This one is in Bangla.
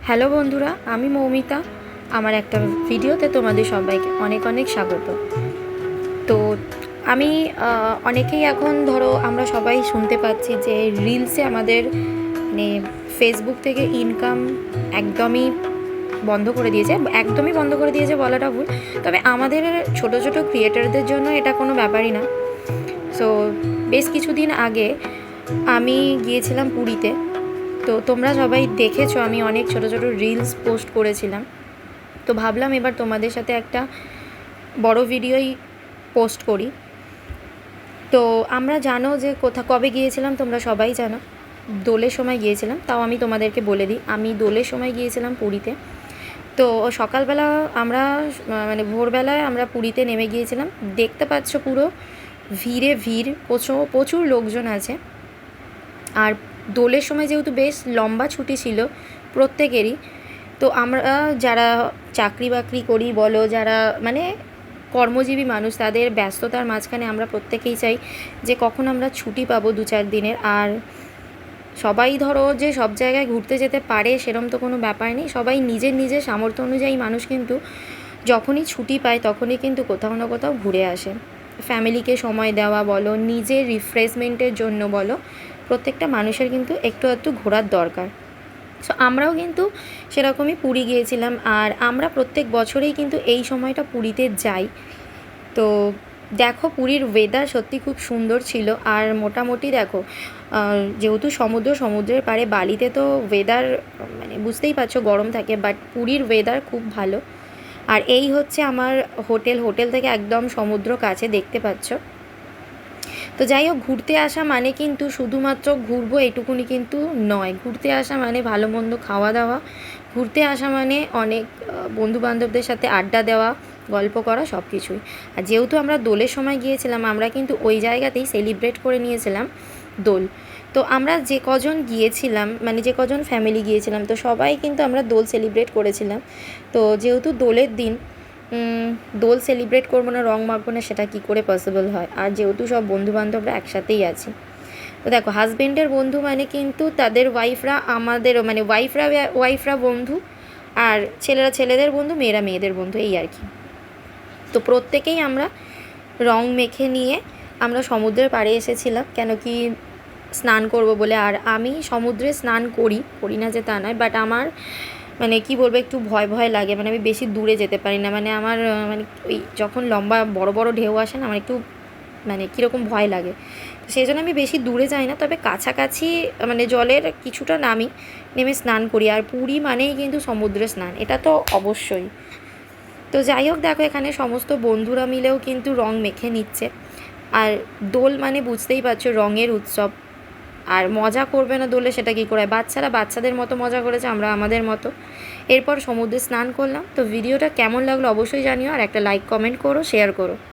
হ্যালো বন্ধুরা, আমি মৌমিতা। আমার একটা ভিডিওতে তোমাদের সবাইকে অনেক অনেক স্বাগত। তো আমি অনেকেই এখন ধরো আমরা সবাই শুনতে পাচ্ছি যে রিলসে আমাদের মানে ফেসবুক থেকে ইনকাম একদমই একদমই বন্ধ করে দিয়েছে বলাটা ভুল, তবে আমাদের ছোট ছোট ক্রিয়েটারদের জন্য এটা কোনো ব্যাপারই না। সো বেশ কিছুদিন আগে আমি গিয়েছিলাম পুরীতে। তো তোমরা সবাই দেখেছো আমি অনেক ছোট ছোট রিলস পোস্ট করেছিলাম। তো ভাবলাম এবার তোমাদের সাথে একটা বড় ভিডিওই পোস্ট করি। তো আমরা জানো যে কবে গিয়েছিলাম, তোমরা সবাই জানো দোলের সময় গিয়েছিলাম। তাও আমি তোমাদেরকে বলে দিই, আমি দোলের সময় গিয়েছিলাম পুরীতে। তো সকালবেলা আমরা মানে ভোরবেলায় আমরা পুরীতে নেমে গিয়েছিলাম। দেখতে পাচ্ছ পুরো ভিড়, প্রচুর লোকজন আছে। আর দোলের সময় যেহেতু বেশ লম্বা ছুটি ছিল প্রত্যেকেরই, তো আমরা যারা চাকরি বাকরি করি বলো, যারা মানে কর্মজীবী মানুষ, তাদের ব্যস্ততার মাঝখানে আমরা প্রত্যেকেই চাই যে কখন আমরা ছুটি পাবো 2-4 দিনের। আর সবাই ধরো যে সব জায়গায় ঘুরতে যেতে পারে সেরম তো কোনো ব্যাপার নেই। সবাই নিজের সামর্থ্য অনুযায়ী মানুষ কিন্তু যখনই ছুটি পায় তখনই কিন্তু কোথাও না কোথাও ঘুরে আসে। ফ্যামিলিকে সময় দেওয়া বলো, নিজের রিফ্রেশমেন্টের জন্য বলো, প্রত্যেকটা মানুষের কিন্তু একটু ঘোরার দরকার। সো আমরাও কিন্তু সেরকমই পুরী গিয়েছিলাম। আর আমরা প্রত্যেক বছরেই কিন্তু এই সময়টা পুরীতে যাই। তো দেখো পুরীর ওয়েদার সত্যি খুব সুন্দর ছিল। আর মোটামুটি দেখো যেহেতু সমুদ্রের পাড়ে, বালিতে তো ওয়েদার মানে বুঝতেই পারছো গরম থাকে, বাট পুরীর ওয়েদার খুব ভালো। আর এই হচ্ছে আমার হোটেল থেকে একদম সমুদ্র কাছে, দেখতে পাচ্ছ। তো যাই হোক, ঘুরতে আসা মানে কিন্তু শুধুমাত্র ঘুরবো এটুকুনি কিন্তু নয়। ঘুরতে আসা মানে ভালো মন্দ খাওয়া দাওয়া, ঘুরতে আসা মানে অনেক বন্ধুবান্ধবদের সাথে আড্ডা দেওয়া, গল্প করা, সব কিছুই। আর যেহেতু আমরা দোলের সময় গিয়েছিলাম, আমরা কিন্তু ওই জায়গাতেই সেলিব্রেট করে নিয়েছিলাম দোল। তো আমরা যে কজন গিয়েছিলাম, মানে যে কজন ফ্যামিলি গিয়েছিলাম, তো সবাই কিন্তু আমরা দোল সেলিব্রেট করেছিলাম। তো যেহেতু দোলের দিন, দোল সেলিব্রেট করবো না, রং মাখবো না, সেটা কী করে পসিবল হয়? আর যেহেতু সব বন্ধুবান্ধবরা একসাথেই আছে, তো দেখো হাজব্যান্ডের বন্ধু মানে কিন্তু তাদের ওয়াইফরা আমাদেরও, মানে ওয়াইফরা বন্ধু, আর ছেলেরা ছেলেদের বন্ধু, মেয়েরা মেয়েদের বন্ধু, এই আর কি। তো প্রত্যেকেই আমরা রং মেখে নিয়ে আমরা সমুদ্রের পাড়ে এসেছিলাম, কেন কি স্নান করব বলে। আর আমি সমুদ্রে স্নান করি না যে তা নয়, বাট আমার মানে কি বলবো, একটু ভয় লাগে। মানে আমি বেশি দূরে যেতে পারি না, মানে আমার মানে ওই যখন লম্বা বড় ঢেউ আসে না, আমার একটু মানে কীরকম ভয় লাগে। তো সেই জন্য আমি বেশি দূরে যাই না, তবে কাছাকাছি মানে জলের কিছুটা নেমে স্নান করি। আর পুরী মানেই কিন্তু সমুদ্রে স্নান, এটা তো অবশ্যই। তো যাই হোক, দেখো এখানে সমস্ত বন্ধুরা মিলেও কিন্তু রং মেখে নিচ্ছে। আর দোল মানে বুঝতেই পারছো রঙের উৎসব। আর মজা করবে না দোলে, সেটা কী করে? বাচ্চারা বাচ্চাদের মতো মজা করেছে, আমরা আমাদের মতো। এরপর সমুদ্রে স্নান করলাম। তো ভিডিওটা কেমন লাগলো অবশ্যই জানিও, আর একটা লাইক কমেন্ট করো, শেয়ার করো।